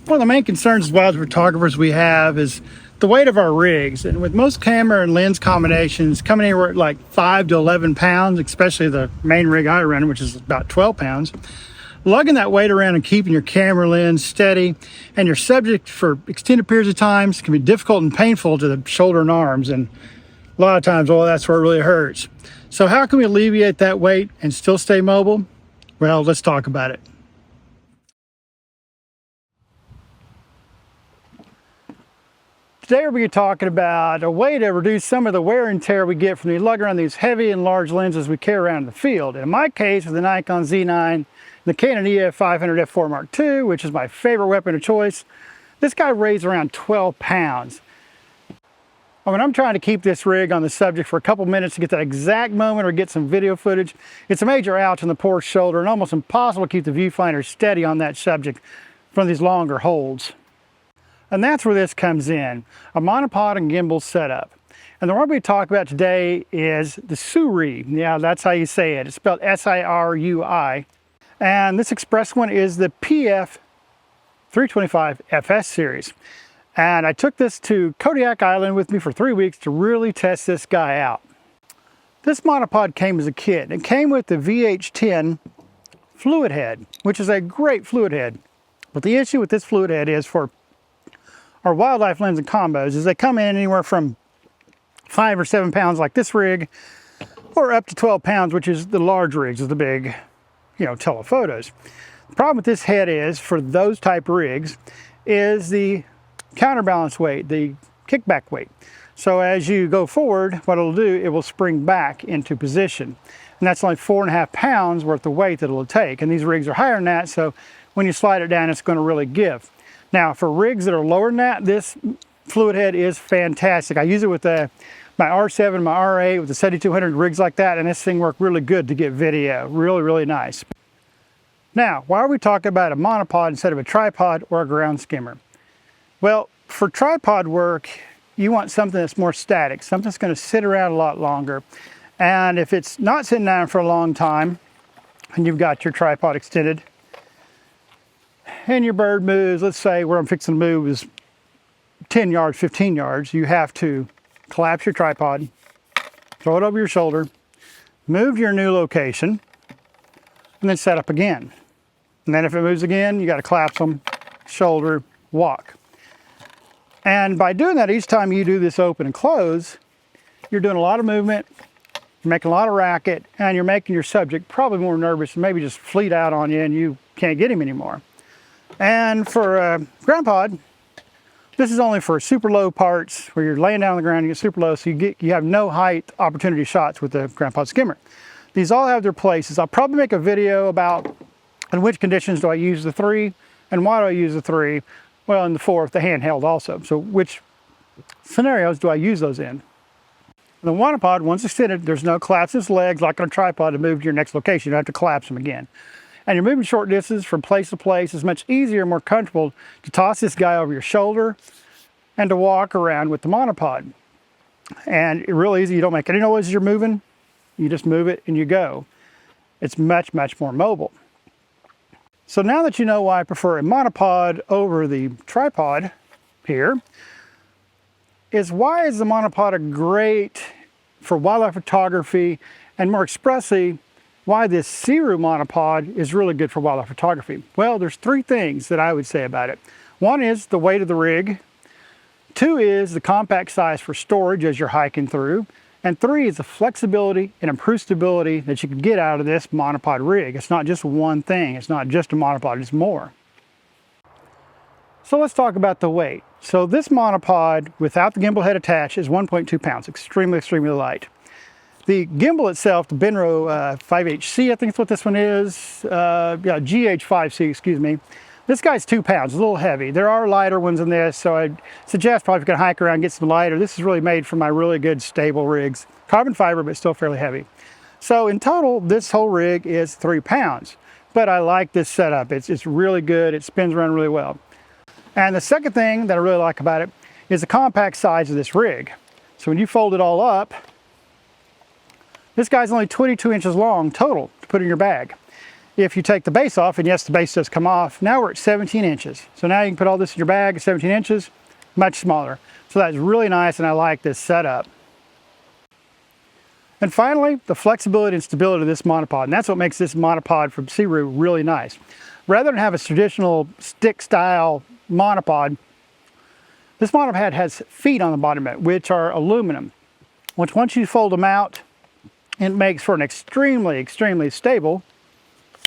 One of the main concerns as wildlife photographers we have is the weight of our rigs. And with most camera and lens combinations coming anywhere at like 5 to 11 pounds, especially the main rig I run, which is about 12 pounds, lugging that weight around and keeping your camera lens steady and your subject for extended periods of time can be difficult and painful to the shoulder and arms. And a lot of times, well, that's where it really hurts. So how can we alleviate that weight and still stay mobile? Well, let's talk about it. Today we're going to be talking about a way to reduce some of the wear and tear we get from the lug around these heavy and large lenses we carry around in the field. In my case, with the Nikon Z9, the Canon EF 500 f4 Mark II, which is my favorite weapon of choice, this guy weighs around 12 pounds. When I'm trying to keep this rig on the subject for a couple minutes to get that exact moment or get some video footage, it's a major ouch in the poor shoulder and almost impossible to keep the viewfinder steady on that subject from these longer holds. And that's where this comes in, a monopod and gimbal setup. And the one we talk about today is the Sirui. Yeah, that's how you say it. It's spelled S-I-R-U-I. And this express one is the PF 325 FS series. And I took this to Kodiak Island with me for 3 weeks to really test this guy out. This monopod came as a kit. It came with the VH10 fluid head, which is a great fluid head. But the issue with this fluid head is for our wildlife lens and combos is they come in anywhere from 5 or 7 pounds like this rig, or up to 12 pounds, which is the large rigs, is the big, telephotos. The problem with this head is, for those type rigs, is the counterbalance weight, the kickback weight. So as you go forward, what it'll do, it will spring back into position. And that's only 4.5 pounds worth of weight that it'll take. And these rigs are higher than that, so when you slide it down, it's going to really give. Now, for rigs that are lower than that, this fluid head is fantastic. I use it with my R7, my R8, with the 7200 rigs like that, and this thing worked really good to get video. Really, really nice. Now, why are we talking about a monopod instead of a tripod or a ground skimmer? Well, for tripod work, you want something that's more static, something that's going to sit around a lot longer. And if it's not sitting down for a long time, and you've got your tripod extended, and your bird moves, let's say where I'm fixing to move is 10 yards, 15 yards, you have to collapse your tripod, throw it over your shoulder, move to your new location, and then set up again. And then if it moves again, you got to collapse them, shoulder, walk. And by doing that, each time you do this open and close, you're doing a lot of movement, you're making a lot of racket, and you're making your subject probably more nervous and maybe just fleet out on you and you can't get him anymore. And for ground pod, this is only for super low parts where you're laying down on the ground, you get super low, so you have no height opportunity shots with the ground pod skimmer. These all have their places. I'll probably make a video about in which conditions do I use the 3 and why do I use the 3. Well, and the 4, the handheld also. So which scenarios do I use those in? The monopod, once extended, there's no collapse its legs like on a tripod to move to your next location. You don't have to collapse them again. And you're moving short distance from place to place. It's much easier and more comfortable to toss this guy over your shoulder and to walk around with the monopod. And it's real easy. You don't make any noise as you're moving. You just move it and you go. It's much, much more mobile. So now that you know why I prefer a monopod over the tripod here, why is the monopod great for wildlife photography, and more expressly, why this Sirui monopod is really good for wildlife photography? Well, there's 3 things that I would say about it. 1 is the weight of the rig. 2 is the compact size for storage as you're hiking through. And 3 is the flexibility and improved stability that you can get out of this monopod rig. It's not just one thing. It's not just a monopod, it's more. So let's talk about the weight. So this monopod without the gimbal head attached is 1.2 pounds, extremely, extremely light. The gimbal itself, the Benro 5HC, I think is what this one is. GH5C, excuse me. This guy's 2 pounds, a little heavy. There are lighter ones in this, so I'd suggest probably if you're gonna hike around, get some lighter. This is really made for my really good stable rigs. Carbon fiber, but still fairly heavy. So in total, this whole rig is 3 pounds. But I like this setup. It's really good. It spins around really well. And the second thing that I really like about it is the compact size of this rig. So when you fold it all up, this guy's only 22 inches long total to put in your bag. if you take the base off, and yes, the base does come off, now we're at 17 inches. So now you can put all this in your bag at 17 inches, much smaller. So that's really nice, and I like this setup. And finally, the flexibility and stability of this monopod, and that's what makes this monopod from Sirui really nice. Rather than have a traditional stick style monopod, this monopod has feet on the bottom of it, which are aluminum, which once you fold them out, it makes for an extremely, extremely stable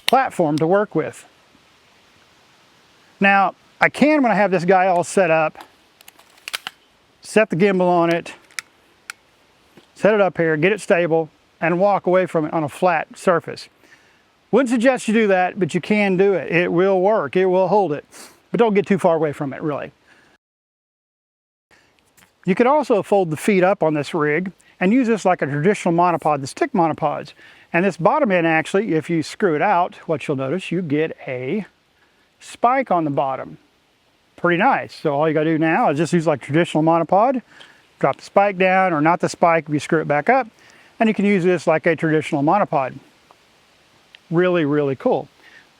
platform to work with. Now, I can, when I have this guy all set up, set the gimbal on it, set it up here, get it stable, and walk away from it on a flat surface. Wouldn't suggest you do that, but you can do it. It will work, it will hold it, but don't get too far away from it, really. You could also fold the feet up on this rig and use this like a traditional monopod, the stick monopods. And this bottom end, actually, if you screw it out, what you'll notice, you get a spike on the bottom. Pretty nice. So all you gotta do now is just use like traditional monopod, drop the spike down, or not the spike if you screw it back up, and you can use this like a traditional monopod. Really, really cool.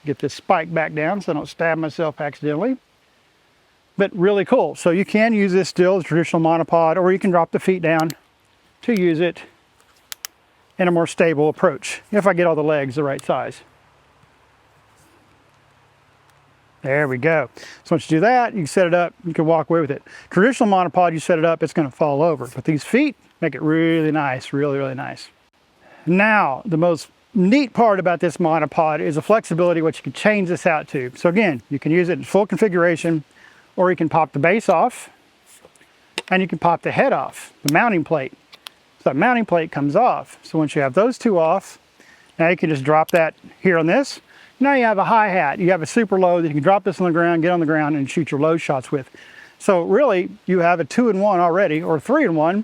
Get this spike back down so I don't stab myself accidentally. But really cool. So you can use this still as a traditional monopod, or you can drop the feet down to use it in a more stable approach, if I get all the legs the right size. There we go. So once you do that, you can set it up, you can walk away with it. Traditional monopod, you set it up, it's gonna fall over. But these feet make it really nice, really, really nice. Now, the most neat part about this monopod is the flexibility, what you can change this out to. So again, you can use it in full configuration, or you can pop the base off, and you can pop the head off, the mounting plate. So that mounting plate comes off. So once you have those two off, now you can just drop that here on this. Now you have a hi-hat, you have a super low that you can drop this on the ground, get on the ground, and shoot your low shots with. So really, you have a 2-in-1 already, or 3-in-1.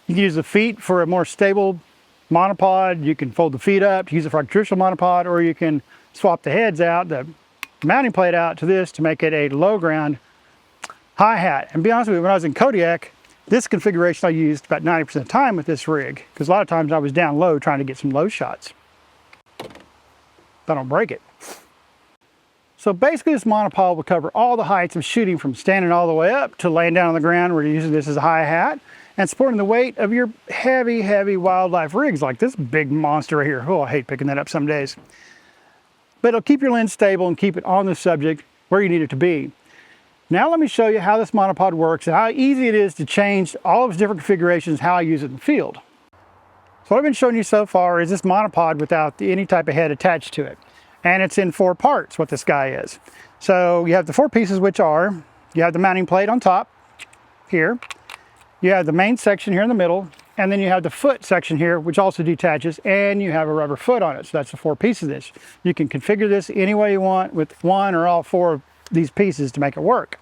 You can use the feet for a more stable monopod. You can fold the feet up, use it for a traditional monopod, or you can swap the heads out, the mounting plate out to this to make it a low ground hi-hat. And to be honest with you, when I was in Kodiak, this configuration I used about 90% of the time with this rig, because a lot of times I was down low trying to get some low shots. I don't break it. So basically this monopod will cover all the heights of shooting, from standing all the way up to laying down on the ground where you're using this as a hi-hat, and supporting the weight of your heavy, heavy wildlife rigs like this big monster right here. Oh, I hate picking that up some days. But it'll keep your lens stable and keep it on the subject where you need it to be. Now let me show you how this monopod works and how easy it is to change all of its different configurations, how I use it in the field. So what I've been showing you so far is this monopod without any type of head attached to it. And it's in 4 parts, what this guy is. So you have the 4 pieces, which are, you have the mounting plate on top here, you have the main section here in the middle, and then you have the foot section here, which also detaches, and you have a rubber foot on it. So that's the 4 pieces of this. You can configure this any way you want with one or all 4 of these pieces to make it work.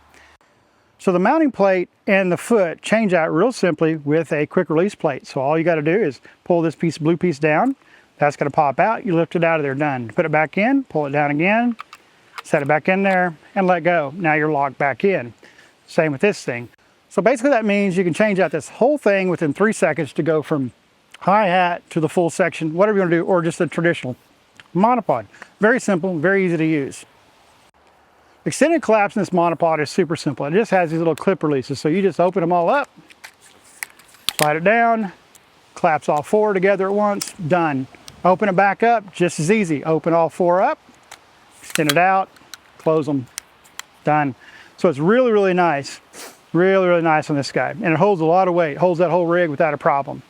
So the mounting plate and the foot change out real simply with a quick release plate. So all you got to do is pull this piece, blue piece down. That's going to pop out. You lift it out of there, done. Put it back in, pull it down again, set it back in there, and let go. Now you're locked back in. Same with this thing. So basically that means you can change out this whole thing within 3 seconds to go from hi-hat to the full section, whatever you want to do, or just a traditional monopod. Very simple, very easy to use. Extended collapse in this monopod is super simple. It just has these little clip releases. So you just open them all up, slide it down, collapse all 4 together at once, done. Open it back up, just as easy. Open all 4 up, extend it out, close them, done. So it's really, really nice. Really, really nice on this guy. And it holds a lot of weight, holds that whole rig without a problem.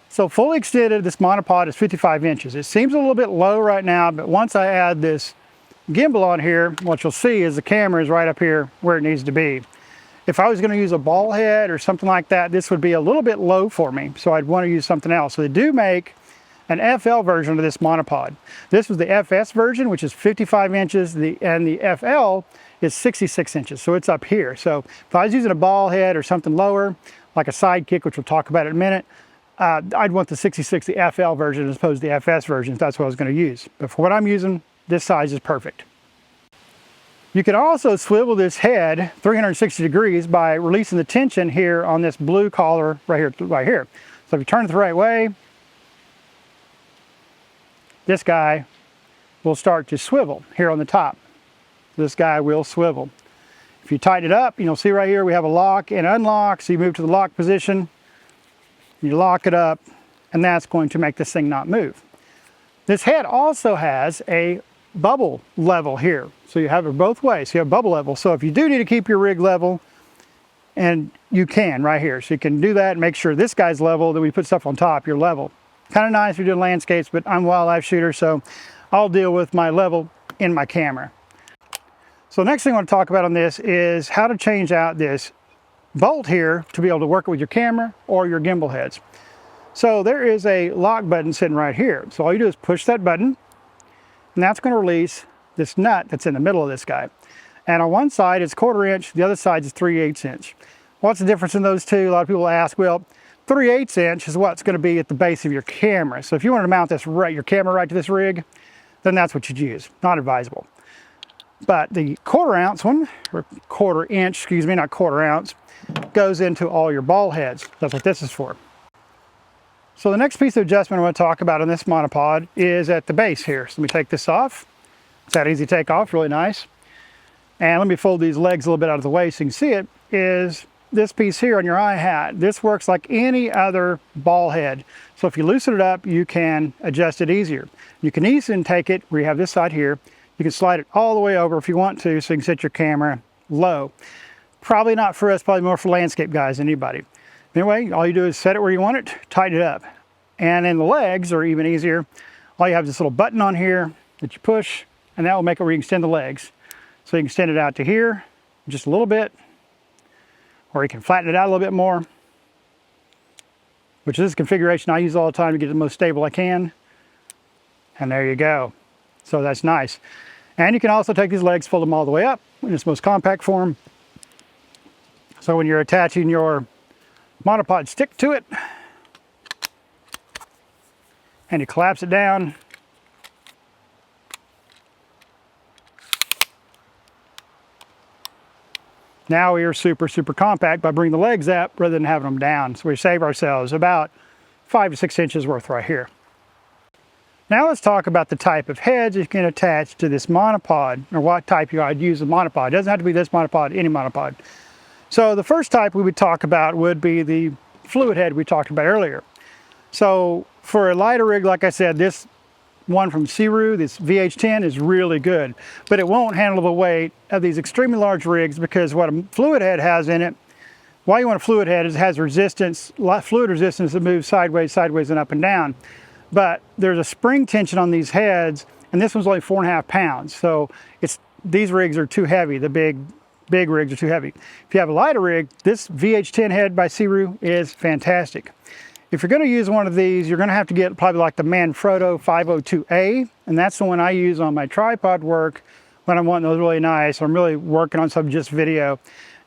So fully extended, this monopod is 55 inches. It seems a little bit low right now, but once I add this gimbal on here, what you'll see is the camera is right up here where it needs to be. If I was going to use a ball head or something like that, this would be a little bit low for me, so I'd want to use something else. So they do make an FL version of this monopod. This was the FS version, which is 55 inches, and the FL is 66 inches, so it's up here. So if I was using a ball head or something lower, like a sidekick, which we'll talk about in a minute, I'd want the 66, the FL version, as opposed to the FS version, if that's what I was going to use. But for what I'm using, this size is perfect. You can also swivel this head 360 degrees by releasing the tension here on this blue collar right here. So if you turn it the right way, this guy will start to swivel here on the top. This guy will swivel. If you tighten it up, you'll see right here we have a lock and unlock. So you move to the lock position, you lock it up, and that's going to make this thing not move. This head also has a bubble level here. So you have it both ways. So you have bubble level. So if you do need to keep your rig level, and you can right here. So you can do that and make sure this guy's level, that we put stuff on top, you're level. Kind of nice if you're doing landscapes, but I'm a wildlife shooter, so I'll deal with my level in my camera. So the next thing I want to talk about on this is how to change out this bolt here to be able to work it with your camera or your gimbal heads. So there is a lock button sitting right here. So all you do is push that button, and that's going to release this nut that's in the middle of this guy. And on one side it's 1/4 inch, the other side is 3/8 inch. What's the difference in those two? A lot of people ask, well, 3/8 inch is what's going to be at the base of your camera. So if you want to mount this your camera right to this rig, then that's what you'd use. Not advisable. But the 1/4 ounce one, or 1/4 inch, excuse me, not 1/4 ounce, goes into all your ball heads. That's what this is for. So the next piece of adjustment I want to talk about on this monopod is at the base here. So let me take this off. It's that easy to take off, really nice. And let me fold these legs a little bit out of the way so you can see it, is this piece here on your eye hat. This works like any other ball head. So if you loosen it up, you can adjust it easier. You can easily take it, where you have this side here, you can slide it all the way over if you want to, so you can set your camera low. Probably not for us, probably more for landscape guys than anybody. Anyway, all you do is set it where you want it, tighten it up. And then the legs are even easier. All you have is this little button on here that you push, and that will make it where you can extend the legs. So you can extend it out to here just a little bit, or you can flatten it out a little bit more, which is this configuration I use all the time to get it the most stable I can. And there you go. So that's nice. And you can also take these legs, fold them all the way up in its most compact form. So when you're attaching your monopod stick to it, and you collapse it down, now we are super compact by bringing the legs up rather than having them down. So we save ourselves about 5 to 6 inches worth right here. Now let's talk about the type of heads you can attach to this monopod, or what type you would use a monopod. It doesn't have to be this monopod, any monopod. So the first type we would talk about would be the fluid head we talked about earlier. So for a lighter rig, like I said, this one from Sirui, this VH10, is really good, but it won't handle the weight of these extremely large rigs, because what a fluid head has in it, why you want a fluid head is it has resistance, fluid resistance that moves sideways, and up and down. But there's a spring tension on these heads, and this one's only 4.5 pounds. So these rigs are too heavy. The big rigs are too heavy. If you have a lighter rig, this VH10 head by Sirui is fantastic. If you're going to use one of these, you're going to have to get probably like the Manfrotto 502A, and that's the one I use on my tripod work when I'm wanting those really nice. I'm really working on some just video.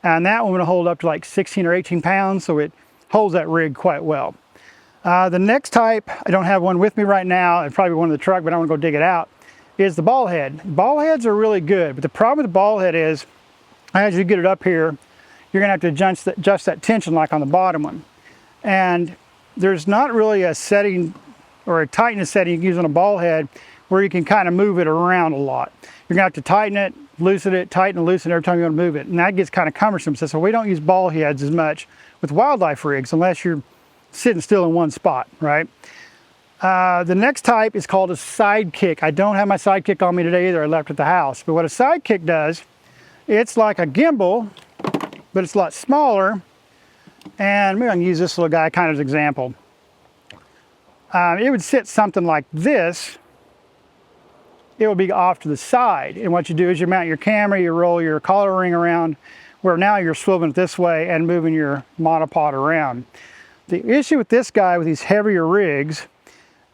And that one will hold up to like 16 or 18 pounds, so it holds that rig quite well. The next type, I don't have one with me right now, it's probably one in the truck, but I want to go dig it out, is the ball head. Ball heads are really good, but the problem with the ball head is, as you get it up here, you're going to have to adjust that tension like on the bottom one. And there's not really a setting or a tightness setting you can use on a ball head where you can kind of move it around a lot. You're going to have to tighten it, loosen it, tighten and loosen every time you want to move it. And that gets kind of cumbersome. So we don't use ball heads as much with wildlife rigs unless you're sitting still in one spot, right? The next type is called a sidekick. I don't have my sidekick on me today either. I left it at the house. But what a sidekick does, it's like a gimbal, but it's a lot smaller. And maybe I can use this little guy kind of as an example. It would sit something like this. It would be off to the side. And what you do is you mount your camera, you roll your collar ring around, where now you're swiveling it this way and moving your monopod around. The issue with this guy, with these heavier rigs,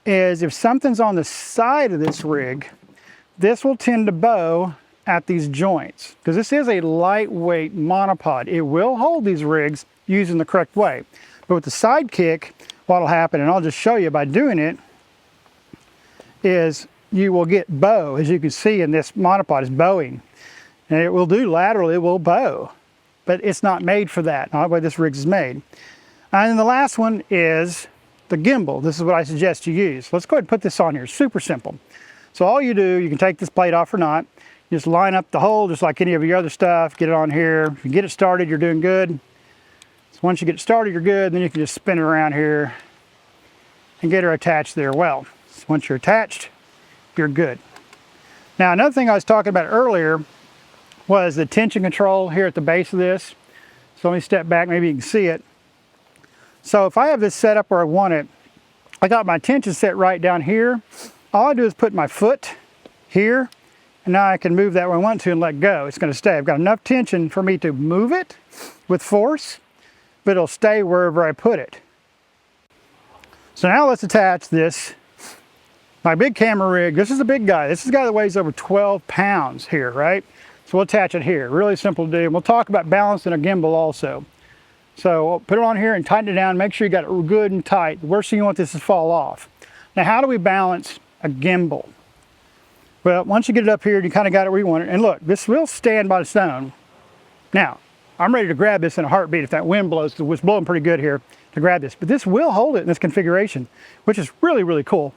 is if something's on the side of this rig, this will tend to bow at these joints, because this is a lightweight monopod. It will hold these rigs using the correct way. But with the sidekick, what'll happen, and I'll just show you by doing it, is you will get bow. As you can see in this monopod, is bowing. And it will do laterally, it will bow. But it's not made for that, not the way this rig is made. And then the last one is the gimbal. This is what I suggest you use. Let's go ahead and put this on here, super simple. So all you do, you can take this plate off or not, just line up the hole just like any of your other stuff, get it on here. If you get it started, you're doing good. So once you get it started, you're good. Then you can just spin it around here and get her attached there well. So once you're attached, you're good. Now another thing I was talking about earlier was the tension control here at the base of this. So let me step back, maybe you can see it. So if I have this set up where I want it, I got my tension set right down here. All I do is put my foot here, and now I can move that where I want to and let go. It's going to stay. I've got enough tension for me to move it with force, but it'll stay wherever I put it. So now let's attach this. My big camera rig, this is a big guy. This is a guy that weighs over 12 pounds here, right? So we'll attach it here. Really simple to do. And we'll talk about balancing a gimbal also. So we'll put it on here and tighten it down. Make sure you got it good and tight. The worst thing you want this is to fall off. Now, how do we balance a gimbal? Well, once you get it up here, you kind of got it where you want it. And look, this will stand by the stone. Now, I'm ready to grab this in a heartbeat if that wind blows, because it's blowing pretty good here to grab this. But this will hold it in this configuration, which is really, really cool.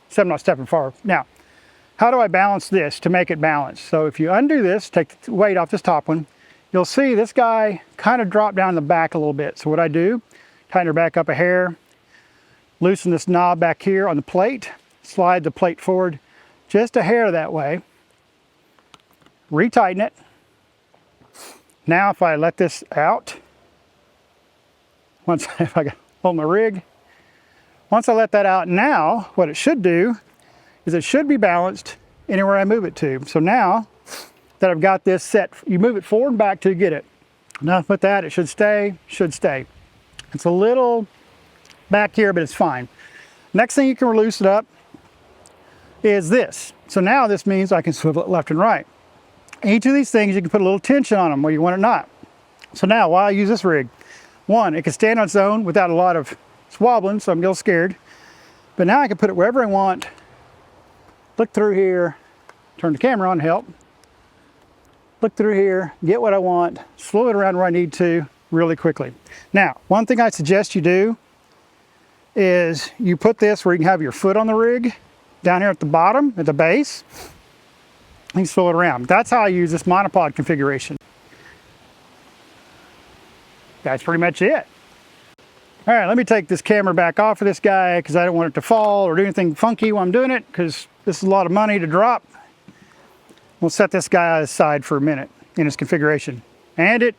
Except I'm not stepping far. Now, how do I balance this to make it balanced? So if you undo this, take the weight off this top one, you'll see this guy kind of drop down the back a little bit. So what I do, tighten her back up a hair, loosen this knob back here on the plate, slide the plate forward just a hair that way, retighten it. Now if I let this out, if I hold my rig, once I let that out, now what it should do is it should be balanced anywhere I move it to. So now that I've got this set, you move it forward and back till you get it. Now with that, it should stay, It's a little back here, but it's fine. Next thing you can loose it up is this. So now this means I can swivel it left and right. Each of these things, you can put a little tension on them where you want it not. So now, why I use this rig? One, it can stand on its own without a lot of wobbling, so I'm a little scared. But now I can put it wherever I want. Look through here, turn the camera on, help. Look through here, get what I want, slow it around where I need to really quickly. Now, one thing I suggest you do is you put this where you can have your foot on the rig, down here at the bottom, at the base, and you slow it around. That's how I use this monopod configuration. That's pretty much it. All right, let me take this camera back off of this guy because I don't want it to fall or do anything funky while I'm doing it, because this is a lot of money to drop. We'll set this guy aside for a minute in its configuration. And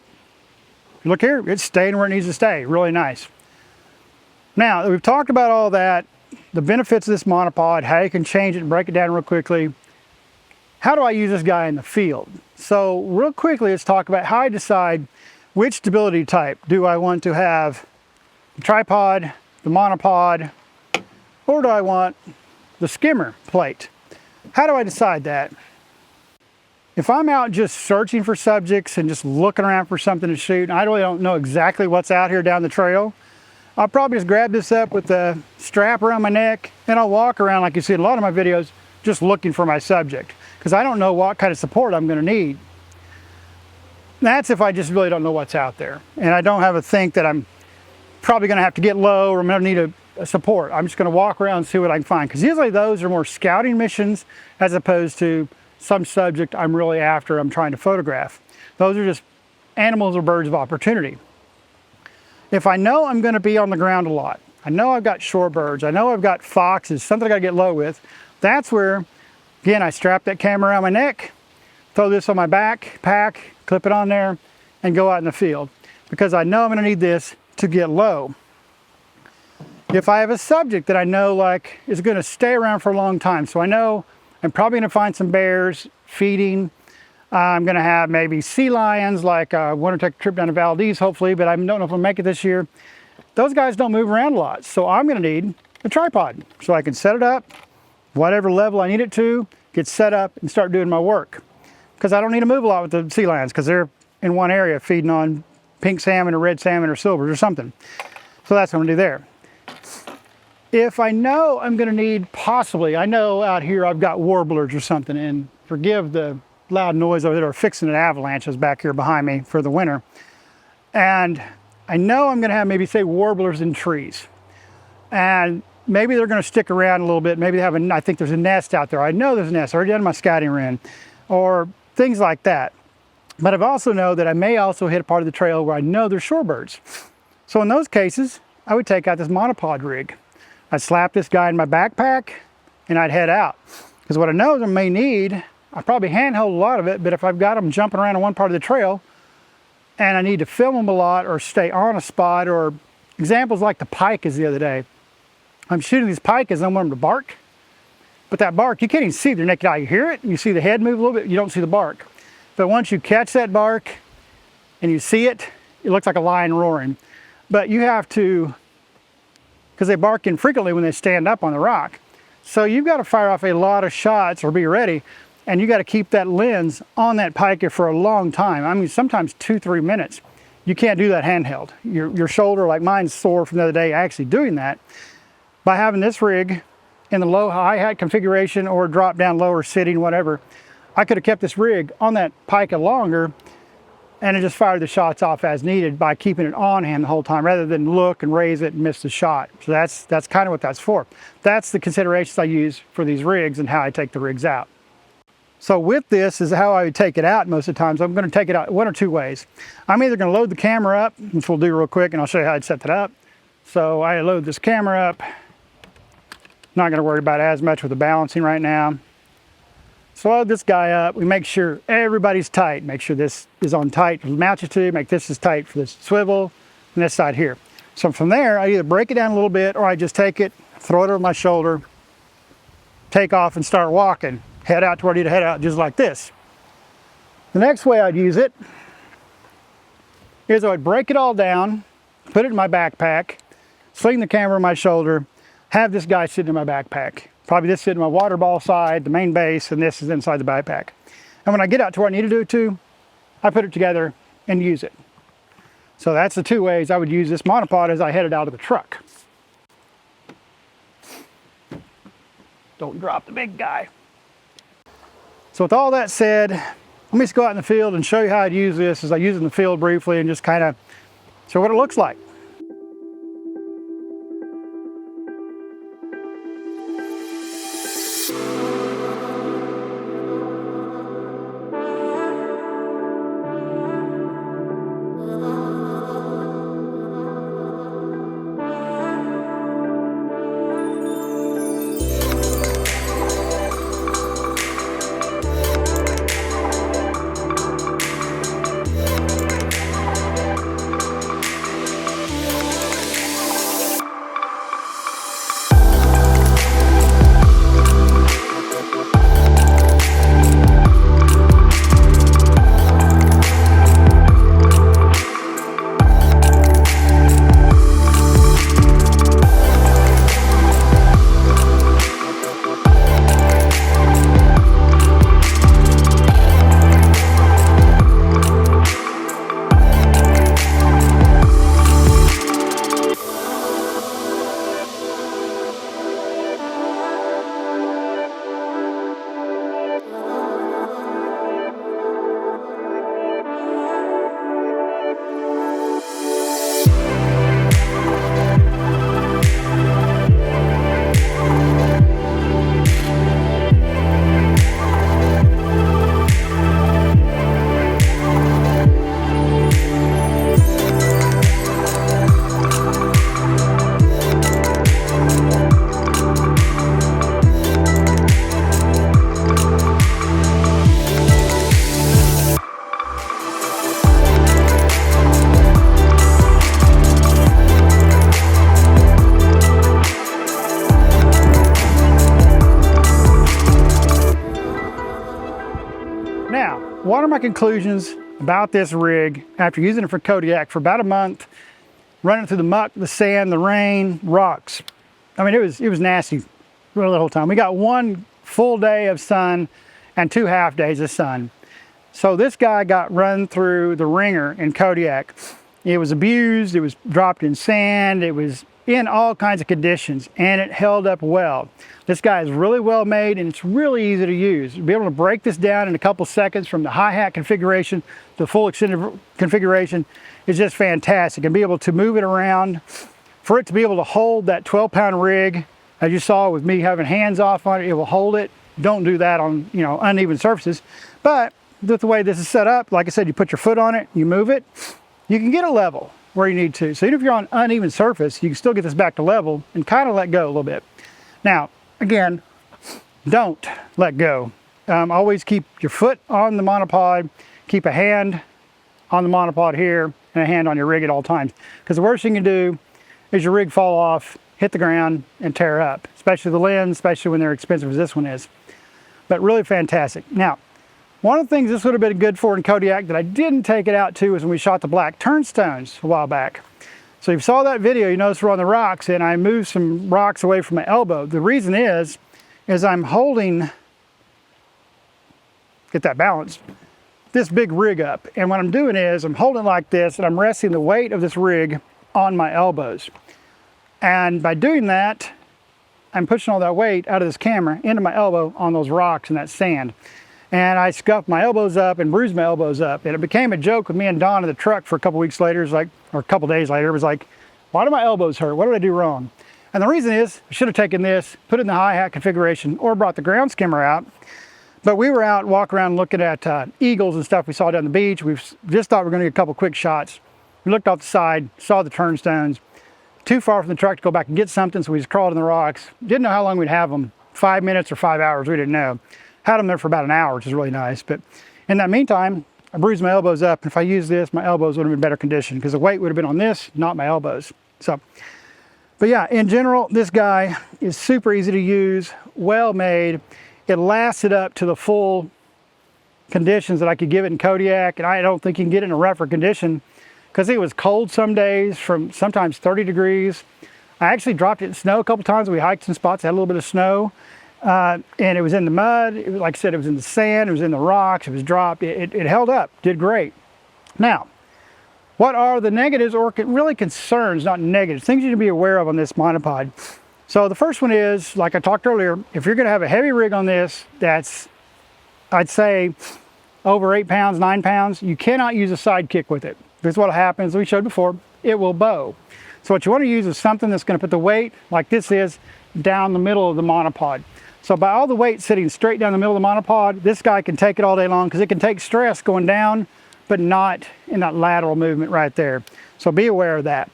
look here, it's staying where it needs to stay. Really nice. Now, we've talked about all that, the benefits of this monopod, how you can change it and break it down real quickly. How do I use this guy in the field? So real quickly, let's talk about how I decide which stability type. Do I want to have the tripod, the monopod, or do I want the skimmer plate? How do I decide that? If I'm out just searching for subjects and just looking around for something to shoot, and I really don't know exactly what's out here down the trail, I'll probably just grab this up with the strap around my neck and I'll walk around, like you see in a lot of my videos, just looking for my subject, because I don't know what kind of support I'm going to need. That's if I just really don't know what's out there and I don't have a think that I'm probably going to have to get low or I'm going to need a support. I'm just going to walk around and see what I can find, because usually those are more scouting missions as opposed to some subject I'm really after, I'm trying to photograph. Those are just animals or birds of opportunity. If I know I'm going to be on the ground a lot, I know I've got shorebirds, I know I've got foxes, something I got to get low with, that's where, again, I strap that camera around my neck, throw this on my backpack, clip it on there, and go out in the field, because I know I'm going to need this to get low. If I have a subject that I know like is going to stay around for a long time, so I know I'm probably going to find some bears feeding, I'm going to have maybe sea lions, like I want to take a trip down to Valdez hopefully, but I don't know if I'll make it this year. Those guys don't move around a lot, so I'm going to need a tripod so I can set it up, whatever level I need it to, get set up and start doing my work. Because I don't need to move a lot with the sea lions, because they're in one area feeding on pink salmon or red salmon or silvers or something. So that's what I'm going to do there. If I know I'm going to need, possibly, I know out here I've got warblers or something, and forgive the loud noise over there, fixing an avalanche is back here behind me for the winter. And I know I'm going to have maybe, say, warblers in trees. And maybe they're going to stick around a little bit. Maybe they have I think there's a nest out there. I know there's a nest. I already done my scouting run, or things like that. But I also know that I may also hit a part of the trail where I know there's shorebirds. So in those cases, I would take out this monopod rig. I'd slap this guy in my backpack and I'd head out. Because what I know I may need, I probably handhold a lot of it, but if I've got them jumping around in one part of the trail and I need to film them a lot or stay on a spot, or examples like the pikas the other day. I'm shooting these pikas and I want them to bark. But that bark, you can't even see their naked eye. You hear it, you see the head move a little bit, you don't see the bark. But once you catch that bark and you see it, it looks like a lion roaring. But you have to, because they bark infrequently when they stand up on the rock. So you've got to fire off a lot of shots or be ready, and you got to keep that lens on that pika for a long time. I mean, sometimes 2-3 minutes. You can't do that handheld. Your shoulder, like mine's sore from the other day actually doing that. By having this rig in the low hi-hat configuration or drop down lower sitting, whatever, I could have kept this rig on that pika longer and it just fired the shots off as needed by keeping it on hand the whole time rather than look and raise it and miss the shot. So that's kind of what that's for. That's the considerations I use for these rigs and how I take the rigs out. So with this is how I would take it out most of the times. I'm going to take it out one or two ways. I'm either going to load the camera up, which we'll do real quick, and I'll show you how I'd set that up. So I load this camera up. Not going to worry about it as much with the balancing right now. So load this guy up. We make sure everybody's tight. Make sure this is on tight to mount it to. Make this as tight for this swivel and this side here. So from there, I either break it down a little bit or I just take it, throw it over my shoulder, take off and start walking. Head out to where I need to head out, just like this. The next way I'd use it is I would break it all down, put it in my backpack, sling the camera on my shoulder, have this guy sit in my backpack. Probably this sit in my water ball side, the main base, and this is inside the backpack. And when I get out to where I need to do it to, I put it together and use it. So that's the two ways I would use this monopod as I headed out of the truck. Don't drop the big guy. So with all that said, let me just go out in the field and show you how I'd use this as I use it in the field briefly and just kind of show what it looks like. What are my conclusions about this rig after using it for Kodiak for about a month, running through the muck, the sand, the rain, rocks? I mean, it was nasty really the whole time. We got one full day of sun and 2 half days of sun. So this guy got run through the ringer in Kodiak. It was abused, it was dropped in sand, it was in all kinds of conditions, and it held up well. This guy is really well made and it's really easy to use. Be able to break this down in a couple seconds from the hi-hat configuration to the full extended configuration is just fantastic, and be able to move it around. For it to be able to hold that 12-pound rig As you saw with me having hands off on it, it will hold it. Don't do that on, you know, uneven surfaces. But with the way this is set up, like I said, you put your foot on it, you move it, you can get it level where you need to. So even if you're on uneven surface, you can still get this back to level and kind of let go a little bit. Now, again, don't let go. Always keep your foot on the monopod, keep a hand on the monopod here, and a hand on your rig at all times. Because the worst thing you do is your rig fall off, hit the ground, and tear up, especially the lens, especially when they're expensive as this one is. But really fantastic. Now, one of the things this would have been good for in Kodiak that I didn't take it out to was when we shot the black turnstones a while back. So if you saw that video, you notice we're on the rocks, and I moved some rocks away from my elbow. The reason is I'm holding, get that balance, this big rig up. And what I'm doing is I'm holding it like this, and I'm resting the weight of this rig on my elbows. And by doing that, I'm pushing all that weight out of this camera into my elbow on those rocks and that sand. And I scuffed my elbows up and bruised my elbows up. And it became a joke with me and Don in the truck for a couple weeks later. It was like, or a couple days later, it was like, why do my elbows hurt? What did I do wrong? And the reason is, I should have taken this, put it in the hi-hat configuration, or brought the ground skimmer out. But we were out walking around looking at eagles and stuff we saw down the beach. We just thought we were going to get a couple quick shots. We looked off the side, saw the turnstones. Too far from the truck to go back and get something, so we just crawled in the rocks. Didn't know how long we'd have them, 5 minutes or 5 hours, we didn't know. Had them there for about an hour, which is really nice. But in that meantime, I bruised my elbows up. And if I used this, my elbows would have been in better condition because the weight would have been on this, not my elbows. So, but yeah, in general, this guy is super easy to use, well made. It lasted up to the full conditions that I could give it in Kodiak. And I don't think you can get it in a rougher condition because it was cold some days, from sometimes 30 degrees. I actually dropped it in snow a couple times. We hiked some spots that had a little bit of snow. And it was in the mud, like I said, it was in the sand, it was in the rocks, it was dropped, it held up, did great. Now, what are the negatives, or really concerns, not negatives, things you need to be aware of on this monopod? So the first one is, like I talked earlier, if you're gonna have a heavy rig on this, that's, I'd say, over 8 pounds, 9 pounds, you cannot use a side kick with it. Because what happens, we showed before, it will bow. So what you wanna use is something that's gonna put the weight, like this is, down the middle of the monopod. So by all the weight sitting straight down the middle of the monopod, this guy can take it all day long because it can take stress going down, but not in that lateral movement right there. So be aware of that.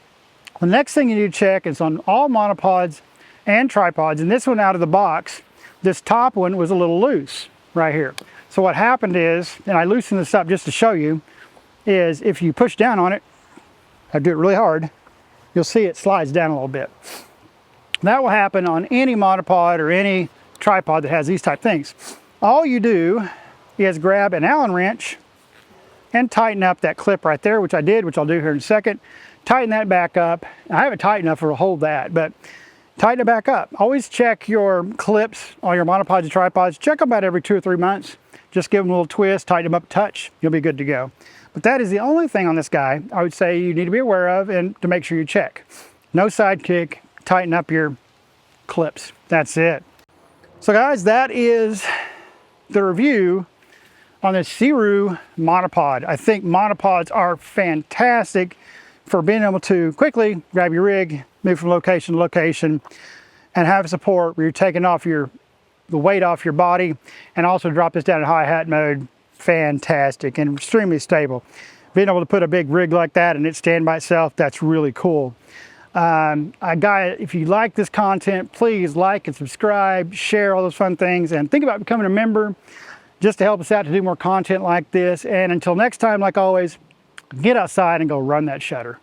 The next thing you need to check is on all monopods and tripods, and this one out of the box, this top one was a little loose right here. So what happened is, and I loosened this up just to show you, is if you push down on it, I do it really hard, you'll see it slides down a little bit. That will happen on any monopod or any tripod that has these type things. All you do is grab an Allen wrench and tighten up that clip right there, which I did, which I'll do here in a second. Tighten that back up. I haven't tightened enough to hold that, but tighten it back up. Always check your clips on your monopods and tripods. Check them about every 2 or 3 months. Just give them a little twist, tighten them up a touch, you'll be good to go. But that is the only thing on this guy I would say you need to be aware of and to make sure you check. No side kick, tighten up your clips. That's it. So guys, that is the review on the Sirui Monopod. I think monopods are fantastic for being able to quickly grab your rig, move from location to location, and have support where you're taking off the weight off your body, and also drop this down in hi-hat mode. Fantastic and extremely stable. Being able to put a big rig like that and it stand by itself, that's really cool. If you like this content, please like and subscribe, share all those fun things, and think about becoming a member just to help us out to do more content like this. And until next time, like always, get outside and go run that shutter.